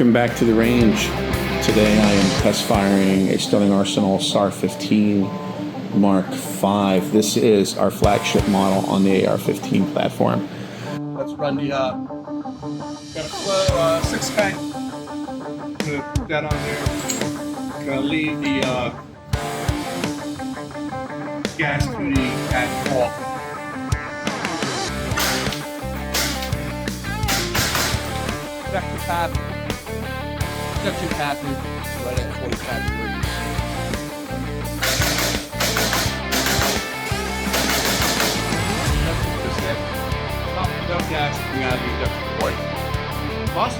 Welcome back to the range. Today I am test firing a Sterling Arsenal SAR-XV Mk5. This is our flagship model on the AR-15 platform. Let's run the got a Flow 6 Mk. Gonna put that on there. Gonna leave the gas tuning at off. Ejection pattern right at 25 degrees. Enough gas coming out of the ejection point. Lost